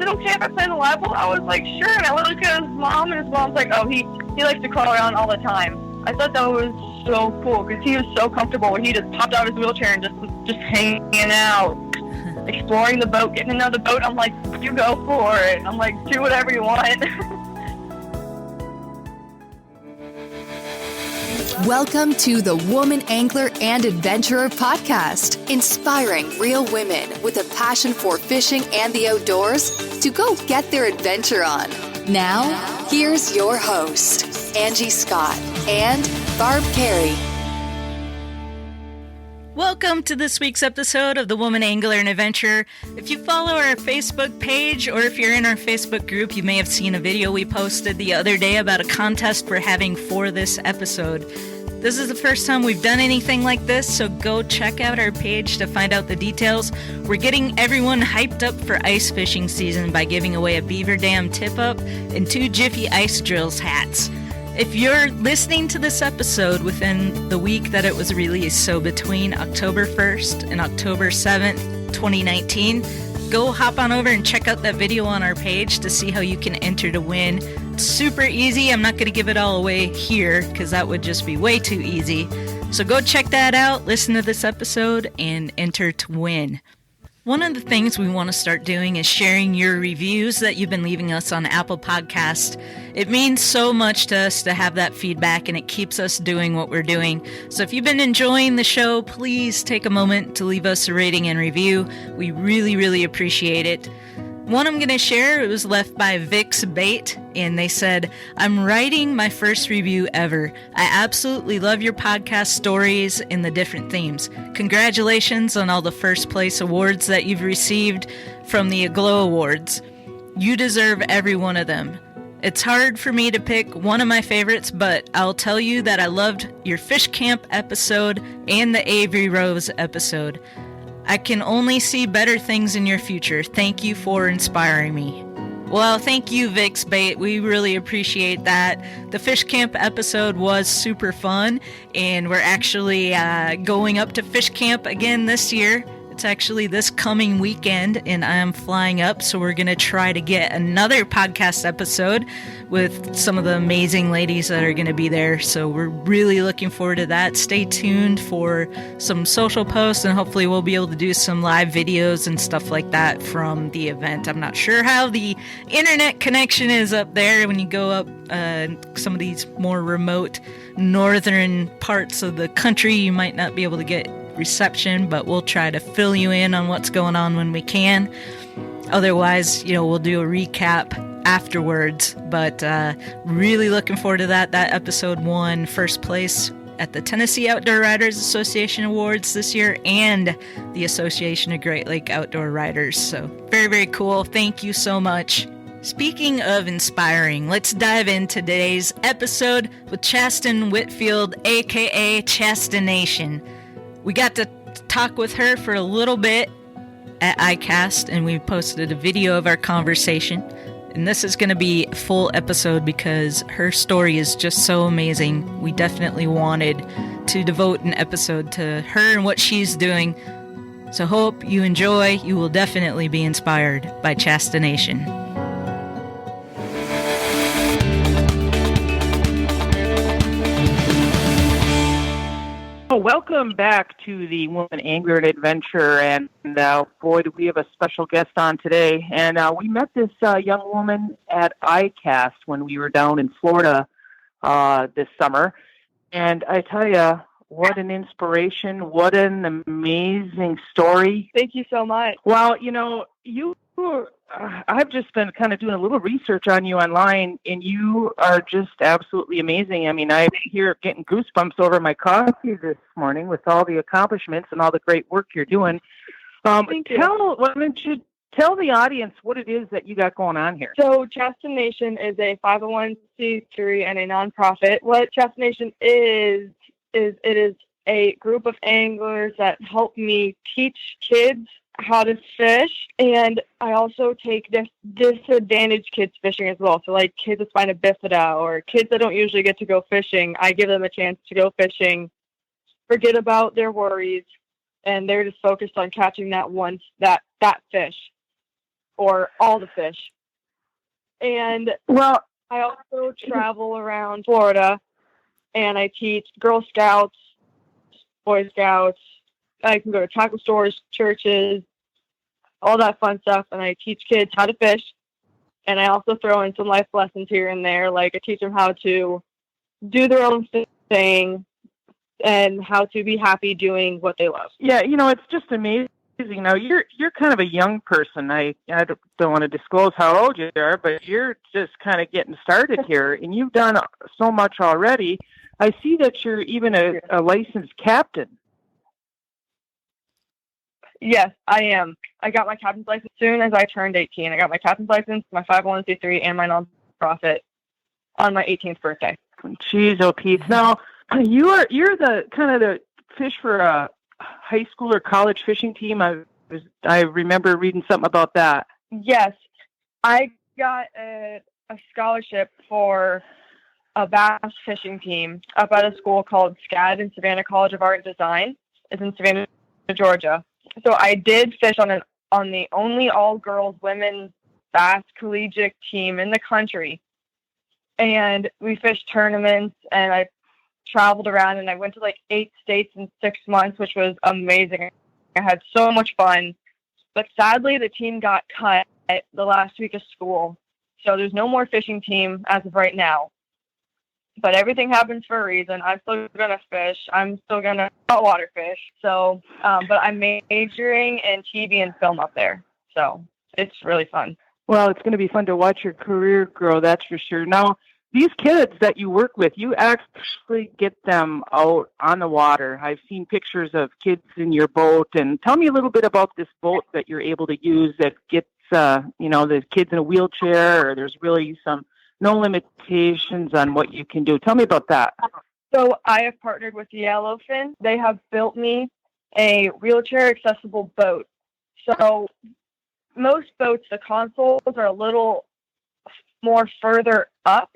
it okay if I play in the live well? I was like, sure. And I looked at his mom, and his mom's like, oh, he likes to crawl around all the time. I thought that was so cool because he was so comfortable. He just popped out of his wheelchair and just hanging out, exploring the boat, getting another boat. I'm like, you go for it. I'm like, do whatever you want. Welcome to the Woman Angler and Adventurer podcast, inspiring real women with a passion for fishing and the outdoors to go get their adventure on. Now, here's your host, Angie Scott and Barb Carey. Welcome to this week's episode of the Woman Angler and Adventurer. If you follow our Facebook page or if you're in our Facebook group, you may have seen a video we posted the other day about a contest we're having for this episode. This is the first time we've done anything like this, so go check out our page to find out the details. We're getting everyone hyped up for ice fishing season by giving away a Beaver Dam tip-up and 2 Jiffy Ice Drills hats. If you're listening to this episode within the week that it was released, so between October 1st and October 7th, 2019, go hop on over and check out that video on our page to see how you can enter to win. It's super easy. I'm not going to give it all away here because that would just be way too easy. So go check that out, listen to this episode, and enter to win. One of the things we want to start doing is sharing your reviews that you've been leaving us on Apple Podcast. It means so much to us to have that feedback, and it keeps us doing what we're doing. So if you've been enjoying the show, please take a moment to leave us a rating and review. We really, really appreciate it. One I'm going to share, it was left by Vic's Bait, and they said, I'm writing my first review ever. I absolutely love your podcast stories and the different themes. Congratulations on all the first place awards that you've received from the Aglow Awards. You deserve every one of them. It's hard for me to pick one of my favorites, but I'll tell you that I loved your fish camp episode and the Avery Rose episode. I can only see better things in your future. Thank you for inspiring me. Well, thank you, Vic's Bait. We really appreciate that. The fish camp episode was super fun, and we're actually going up to fish camp again this year. It's actually this coming weekend, and I'm flying up, so we're going to try to get another podcast episode with some of the amazing ladies that are going to be there. So we're really looking forward to that. Stay tuned for some social posts, and hopefully we'll be able to do some live videos and stuff like that from the event. I'm not sure how the internet connection is up there when you go up some of these more remote northern parts of the country. You might not be able to get reception, but we'll try to fill you in on what's going on when we can. Otherwise, we'll do a recap afterwards, but really looking forward to that. That episode won first place at the Tennessee Outdoor Writers Association Awards this year and the Association of Great Lake Outdoor Writers. So very, very cool. Thank you so much. Speaking of inspiring, let's dive into today's episode with Chasten Whitfield, aka Chastenation. We got to talk with her for a little bit at iCast, and we posted a video of our conversation. And this is going to be a full episode because her story is just so amazing. We definitely wanted to devote an episode to her and what she's doing. So hope you enjoy. You will definitely be inspired by Chastenation. Welcome back to the Woman Angler and Adventure, and boy, do we have a special guest on today. And we met this young woman at iCast when we were down in Florida this summer. And I tell you, what an inspiration, what an amazing story. Thank you so much. Well, I've just been kind of doing a little research on you online, and you are just absolutely amazing. I mean, I'm here getting goosebumps over my coffee this morning with all the accomplishments and all the great work you're doing. Thank you. Why don't you tell the audience what it is that you got going on here? So Chastenation is a 501c3 and a nonprofit. What Chastenation is it is a group of anglers that help me teach kids how to fish, and I also take disadvantaged kids fishing as well. So like kids with spina bifida or kids that don't usually get to go fishing, I give them a chance to go fishing, forget about their worries, and they're just focused on catching that fish. or all the fish. And Well, I also travel around Florida, and I teach Girl Scouts, Boy Scouts. I can go to tackle stores, churches, all that fun stuff, and I teach kids how to fish. And I also throw in some life lessons here and there, like I teach them how to do their own thing and how to be happy doing what they love. yeah, it's just amazing. Now you're kind of a young person. I don't want to disclose how old you are, but you're just kind of getting started here, and you've done so much already. I see that you're even a licensed captain. Yes, I am. I got my captain's license as soon as I turned 18. I got my captain's license, my 501c3, and my nonprofit on my 18th birthday. Jeez, oh Pete. Now you're the kind of the fish for a high school or college fishing team. I remember reading something about that. Yes, I got a scholarship for a bass fishing team up at a school called SCAD in Savannah College of Art and Design. It's in Savannah, Georgia. So I did fish on the only all-girls women's bass collegiate team in the country. And we fished tournaments, and I traveled around, and I went to like 8 states in 6 months, which was amazing. I had so much fun. But sadly, the team got cut the last week of school. So there's no more fishing team as of right now. But everything happens for a reason. I'm still going to fish. I'm still going to saltwater fish. So, but I'm majoring in TV and film up there. So it's really fun. Well, it's going to be fun to watch your career grow, that's for sure. Now, these kids that you work with, you actually get them out on the water. I've seen pictures of kids in your boat. And tell me a little bit about this boat that you're able to use that gets, the kids in a wheelchair, or there's really no limitations on what you can do. Tell me about that. So I have partnered with Yellowfin. They have built me a wheelchair accessible boat. So most boats, the consoles are a little more further up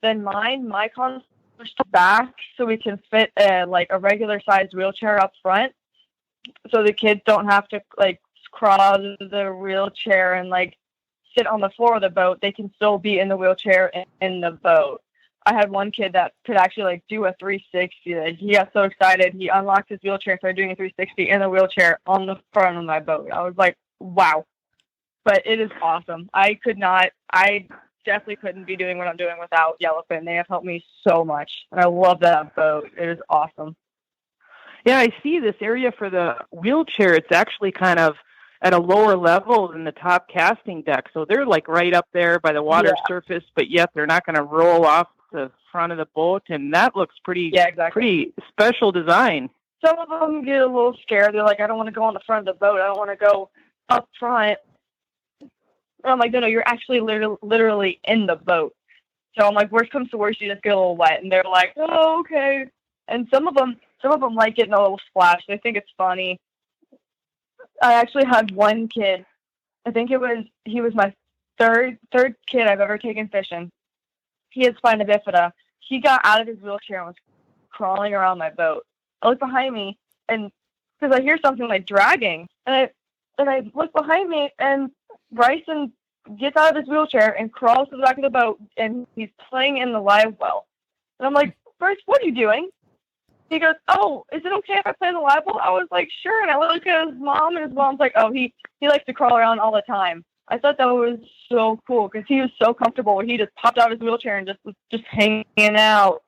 than mine. My console is back so we can fit a regular sized wheelchair up front. So the kids don't have to crawl out of the wheelchair and sit on the floor of the boat. They can still be in the wheelchair in the boat. I had one kid that could actually do a 360. He got so excited. He unlocked his wheelchair and started doing a 360 in the wheelchair on the front of my boat. I was like, wow. But it is awesome. I definitely couldn't be doing what I'm doing without Yellowfin. They have helped me so much. And I love that boat. It is awesome. Yeah, I see this area for the wheelchair. It's actually kind of at a lower level than the top casting deck. So they're right up there by the water surface, but yet they're not going to roll off the front of the boat. And that looks pretty special design. Some of them get a little scared. They're like, I don't want to go on the front of the boat. I don't want to go up front. And I'm like, no, you're actually literally in the boat. So I'm like, worst comes to worst, you just get a little wet. And they're like, oh, okay. And some of them like getting a little splash. They think it's funny. I actually had one kid. I think he was my third kid I've ever taken fishing. He has spina bifida. He got out of his wheelchair and was crawling around my boat. I look behind me, and because I hear something dragging, and I look behind me, and Bryson gets out of his wheelchair and crawls to the back of the boat, and he's playing in the live well. And I'm like, Bryce, what are you doing? He goes, oh, is it okay if I play in the live well? I was like, sure. And I look at his mom, and his mom's like, oh, he likes to crawl around all the time. I thought that was so cool because he was so comfortable. He just popped out of his wheelchair and was just hanging out,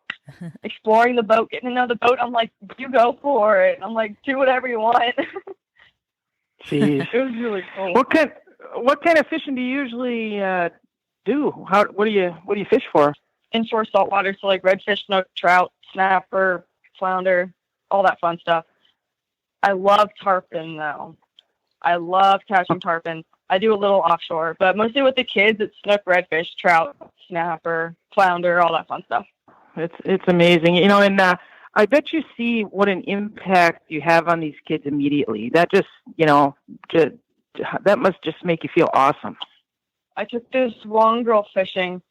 exploring the boat, getting to know the boat. I'm like, you go for it. I'm like, do whatever you want. Jeez. It was really cool. What kind of fishing do you usually do? What do you fish for? Inshore saltwater, so redfish, snook, trout, snapper, flounder, all that fun stuff. I love tarpon though. I love catching tarpon. I do a little offshore, but mostly with the kids, it's snook, redfish, trout, snapper, flounder, all that fun stuff. It's amazing, and I bet you see what an impact you have on these kids immediately. That just, that must just make you feel awesome. I took this one girl fishing.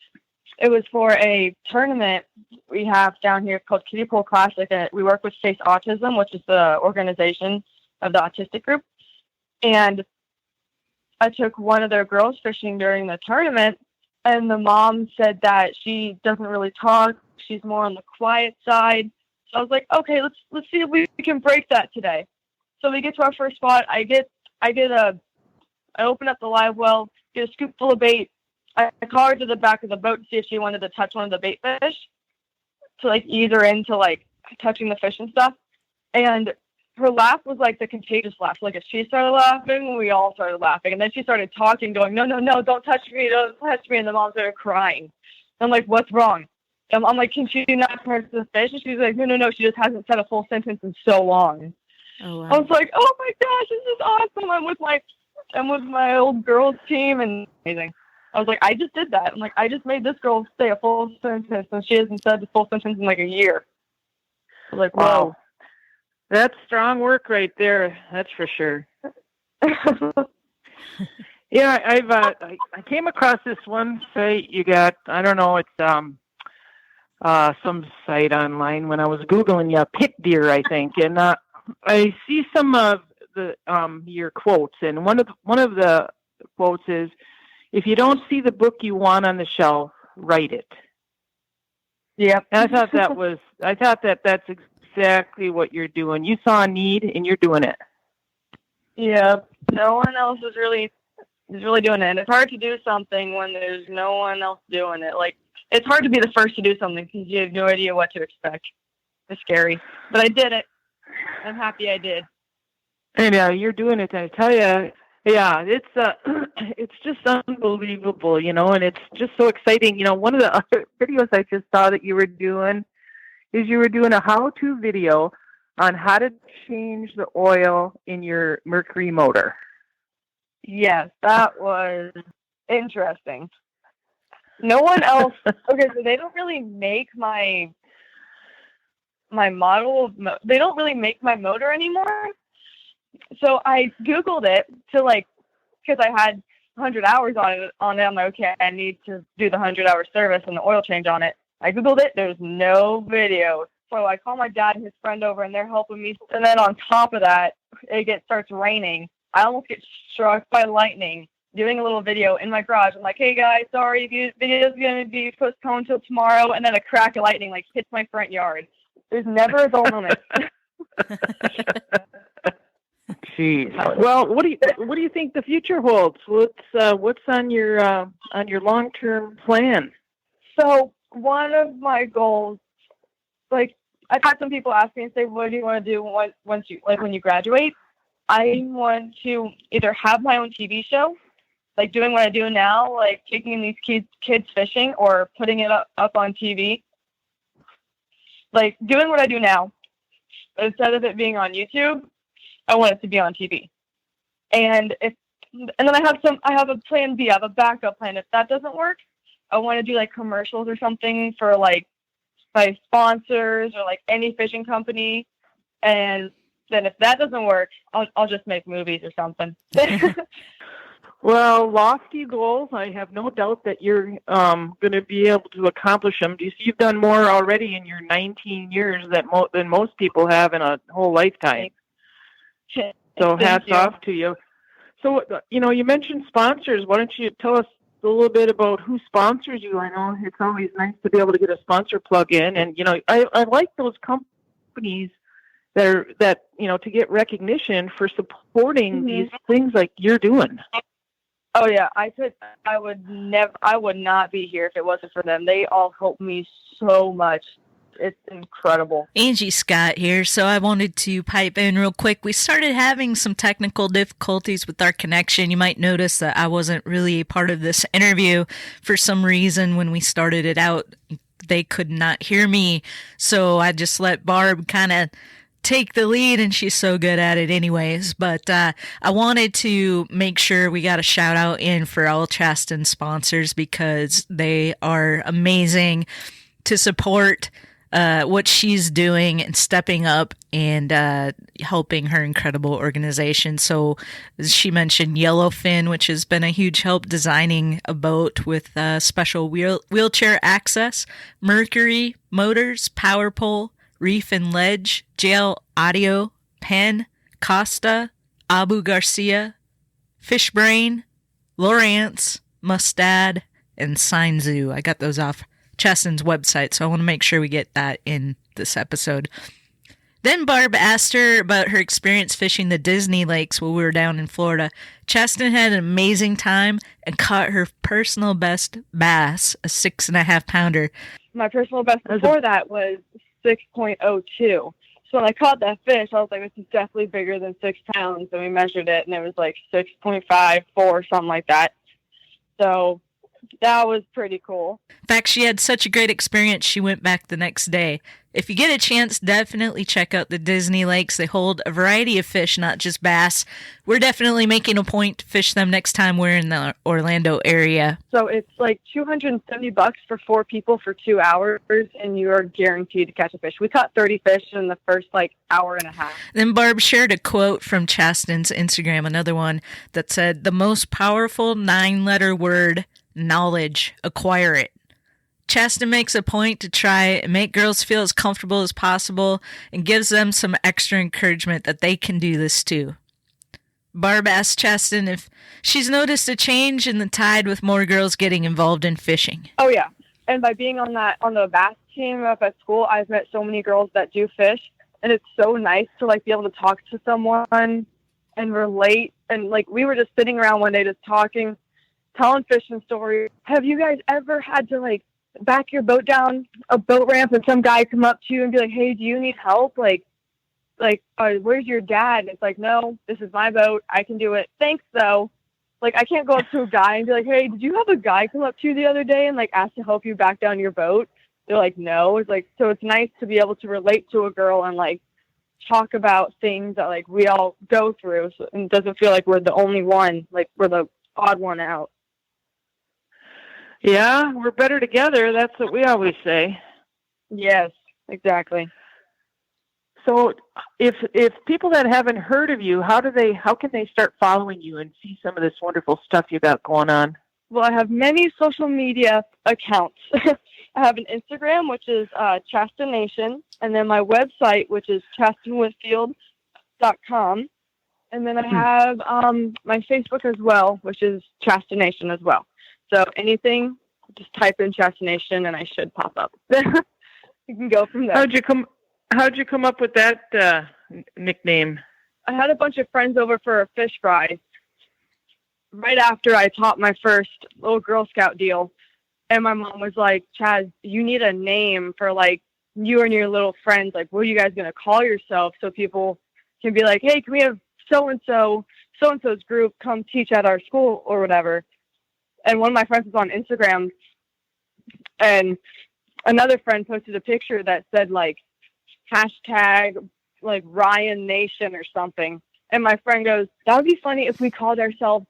It was for a tournament we have down here called Kiddie Pool Classic. And we work with Face Autism, which is the organization of the autistic group. And I took one of their girls fishing during the tournament, and the mom said that she doesn't really talk. She's more on the quiet side. So I was like, okay, let's see if we can break that today. So we get to our first spot. I open up the live well, get a scoop full of bait. I call her to the back of the boat to see if she wanted to touch one of the bait fish to like ease her into like touching the fish and stuff. And her laugh was like the contagious laugh. Like if she started laughing, we all started laughing. And then she started talking, going, no, don't touch me, don't touch me. And the mom started crying. I'm like, what's wrong? And I'm like, can she not touch the fish? And she's like, no, she just hasn't said a full sentence in so long. Oh, wow. I was like, oh my gosh, this is awesome. I'm with my old girls team and amazing. I was like, I just did that. I'm like, I just made this girl say a full sentence and she hasn't said the full sentence in like a year. I was like, whoa. Wow. That's strong work right there. That's for sure. Yeah, I came across this one site you got. I don't know. It's some site online when I was Googling you, pit deer, I think, and I see some of the your quotes, and one of the quotes is, "If you don't see the book you want on the shelf, write it." Yep. And I thought that's exactly what you're doing. You saw a need and you're doing it. Yeah. No one else is really doing it. And it's hard to do something when there's no one else doing it. Like, it's hard to be the first to do something because you have no idea what to expect. It's scary. But I did it. I'm happy I did. And you're doing it. And I tell you, yeah, it's just unbelievable, and it's just so exciting. One of the other videos I just saw that you were doing is you were doing a how-to video on how to change the oil in your Mercury motor. Yes, that was interesting. No one else. Okay, so they don't really make my model. They don't really make my motor anymore. So I Googled it because I had 100 hours on it. I'm like, okay, I need to do the 100-hour service and the oil change on it. I Googled it. There's no video. So I call my dad and his friend over, and they're helping me. And then on top of that, it starts raining. I almost get struck by lightning doing a little video in my garage. I'm like, hey, guys, sorry, the video's going to be postponed till tomorrow. And then a crack of lightning hits my front yard. There's never a dull moment. Jeez. Well, what do you think the future holds? What's on your long-term plan? So one of my goals, I've had some people ask me and say, what do you want to do when you graduate? I want to either have my own TV show, like doing what I do now, like taking these kids fishing or putting it up on TV. Like doing what I do now, instead of it being on YouTube, I want it to be on TV. And then I have a plan B, I have a backup plan. If that doesn't work, I want to do commercials or something for by sponsors or any fishing company. And then if that doesn't work, I'll just make movies or something. Well, lofty goals. I have no doubt that you're going to be able to accomplish them. You've done more already in your 19 years than most people have in a whole lifetime. So hats off to you. So, you mentioned sponsors. Why don't you tell us a little bit about who sponsors you? I know it's always nice to be able to get a sponsor plug in. And, I like those companies that to get recognition for supporting these things like you're doing. Oh yeah, I would not be here if it wasn't for them. They all help me so much. It's incredible. Angie Scott here. So I wanted to pipe in real quick. We started having some technical difficulties with our connection. You might notice that I wasn't really a part of this interview for some reason. When we started it out, they could not hear me. So I just let Barb kind of take the lead, and she's so good at it anyways. But I wanted to make sure we got a shout out in for all Chasten sponsors, because they are amazing to support what she's doing and stepping up and helping her incredible organization. So she mentioned Yellowfin, which has been a huge help designing a boat with special wheelchair access, Mercury Motors, Power Pole, Reef and Ledge, JL Audio, Penn, Costa, Abu Garcia, Fishbrain, Lawrence, Mustad, and Sinzu. I got those off Chasten's website, so I want to make sure we get that in this episode. Then Barb asked her about her experience fishing the Disney lakes while we were down in Florida. Chasten had an amazing time and caught her personal best bass, a 6.5 pounder. My personal best before that was 6.02. So when I caught that fish, I was like, this is definitely bigger than 6 pounds. And we measured it, and it was like 6.54, something like that. So that was pretty cool. In fact, she had such a great experience, she went back the next day. If you get a chance, definitely check out the Disney lakes. They hold a variety of fish, not just bass. We're definitely making a point to fish them next time we're in the Orlando area. So it's like $270 for 4 people for 2 hours, and you are guaranteed to catch a fish. We caught 30 fish in the first hour and a half. Then Barb shared a quote from Chasten's Instagram, another one, that said, "The most powerful 9-letter word, knowledge. Acquire it." Chasten makes a point to try and make girls feel as comfortable as possible and gives them some extra encouragement that they can do this too. Barb asked Chasten if she's noticed a change in the tide with more girls getting involved in fishing. Oh, yeah. And by being on the bass team up at school, I've met so many girls that do fish, and it's so nice to be able to talk to someone and relate. And we were just sitting around one day just talking, telling fishing stories. Have you guys ever had to back your boat down a boat ramp and some guy come up to you and be like, hey, do you need help? Where's your dad? And it's like, no, this is my boat. I can do it. Thanks, though. I can't go up to a guy and be like, hey, did you have a guy come up to you the other day and ask to help you back down your boat? They're like, no. It's so it's nice to be able to relate to a girl and talk about things that we all go through, and it doesn't feel like we're the only one, we're the odd one out. Yeah, we're better together. That's what we always say. Yes, exactly. So if people that haven't heard of you, how can they start following you and see some of this wonderful stuff you got going on? Well, I have many social media accounts. I have an Instagram, which is Chastenation, and then my website, which is chastenwhitfield.com. And then I have my Facebook as well, which is Chastenation as well. So anything, just type in Chastenation and I should pop up. You can go from there. How'd you come up with that nickname? I had a bunch of friends over for a fish fry right after I taught my first little Girl Scout deal. And my mom was like, Chaz, you need a name for you and your little friends. What are you guys going to call yourself so people can be like, hey, can we have so-and-so's group come teach at our school or whatever? And one of my friends was on Instagram, and another friend posted a picture that said hashtag Ryan Nation or something. And my friend goes, that would be funny if we called ourselves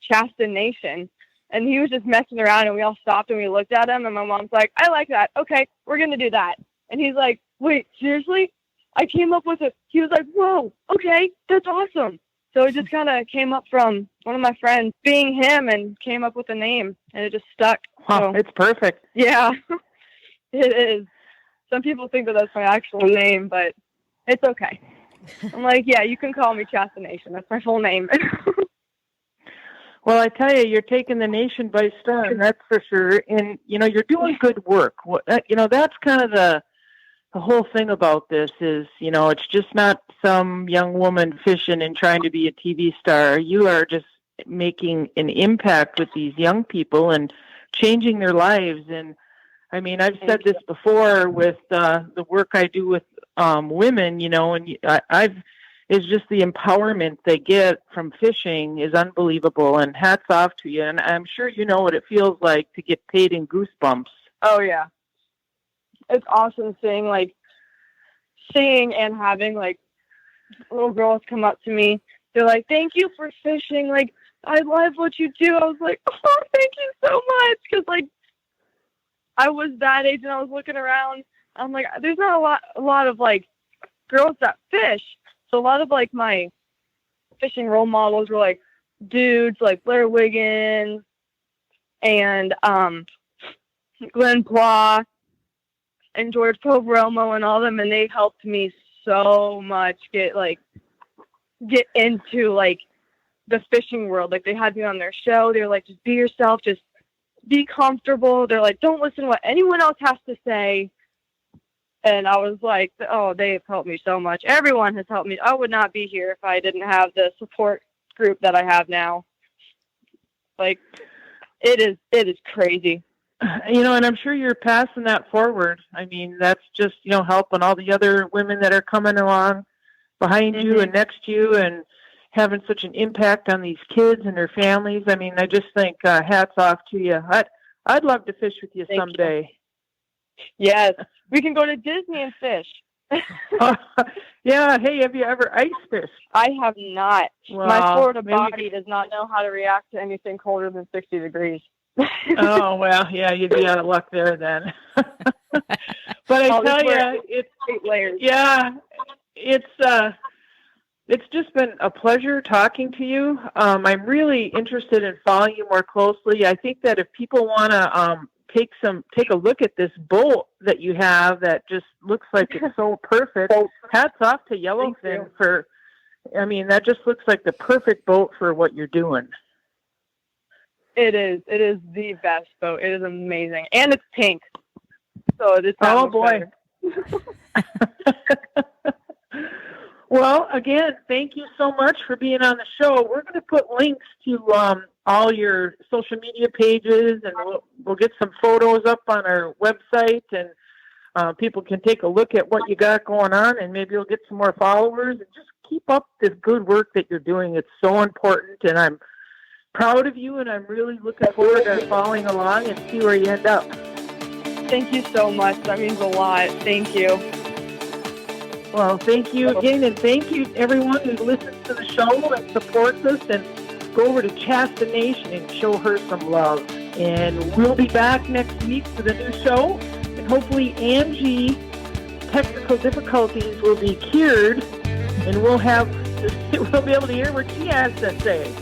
Chasten Nation. And he was just messing around, and we all stopped and we looked at him, and my mom's like, I like that. Okay, we're going to do that. And he's like, wait, seriously? I came up with it. He was like, whoa, okay, that's awesome. So it just kind of came up from one of my friends being him and came up with a name, and it just stuck. Wow, it's perfect. Yeah, it is. Some people think that that's my actual name, but it's okay. I'm like, yeah, you can call me Chastenation. That's my full name. Well, I tell you, you're taking the nation by storm, that's for sure. And, you're doing good work. That's kind of the whole thing about this is, it's just not some young woman fishing and trying to be a TV star. You are just making an impact with these young people and changing their lives. And I mean, I've said this before with the work I do with women, and it's just the empowerment they get from fishing is unbelievable, and hats off to you. And I'm sure you know what it feels like to get paid in goosebumps. Oh, yeah. It's awesome seeing and having little girls come up to me. They're like, thank you for fishing. I love what you do. I was like, oh, thank you so much. Because I was that age and I was looking around. I'm like, there's not a lot of girls that fish. So a lot of my fishing role models were dudes like Blair Wiggins and Glenn Plough and George Poveromo and all them, and they helped me so much get into the fishing world. Like, they had me on their show. They were like, just be yourself, just be comfortable. They're like, don't listen to what anyone else has to say. And I was like, oh, they've helped me so much. Everyone has helped me. I would not be here if I didn't have the support group that I have now. Like, it is crazy. And I'm sure you're passing that forward. I mean, that's just, helping all the other women that are coming along behind you and next to you and having such an impact on these kids and their families. I mean, I just think hats off to you. I'd love to fish with you someday. Yes, we can go to Disney and fish. Yeah. Hey, have you ever ice fished? I have not. Well, my Florida body does not know how to react to anything colder than 60 degrees. Oh, well, yeah, you'd be out of luck there then. But I tell you, it's 8 layers. Yeah, it's just been a pleasure talking to you. I'm really interested in following you more closely. I think that if people want to take a look at this boat that you have that just looks like it's so perfect, hats off to Yellowfin that just looks like the perfect boat for what you're doing. It is the best boat. It is amazing. And it's pink. So it's boy. Well, again, thank you so much for being on the show. We're going to put links to all your social media pages, and we'll get some photos up on our website, and people can take a look at what you got going on, and maybe you'll get some more followers. And just keep up this good work that you're doing. It's so important, and I'm proud of you, and I'm really looking forward to following along and see where you end up. Thank you so much. That means a lot. Thank you. Well, thank you again, and thank you everyone who listens to the show and supports us, and go over to Chastenation and show her some love. And we'll be back next week with a new show, and hopefully Angie's technical difficulties will be cured, and we'll be able to hear what she has to say.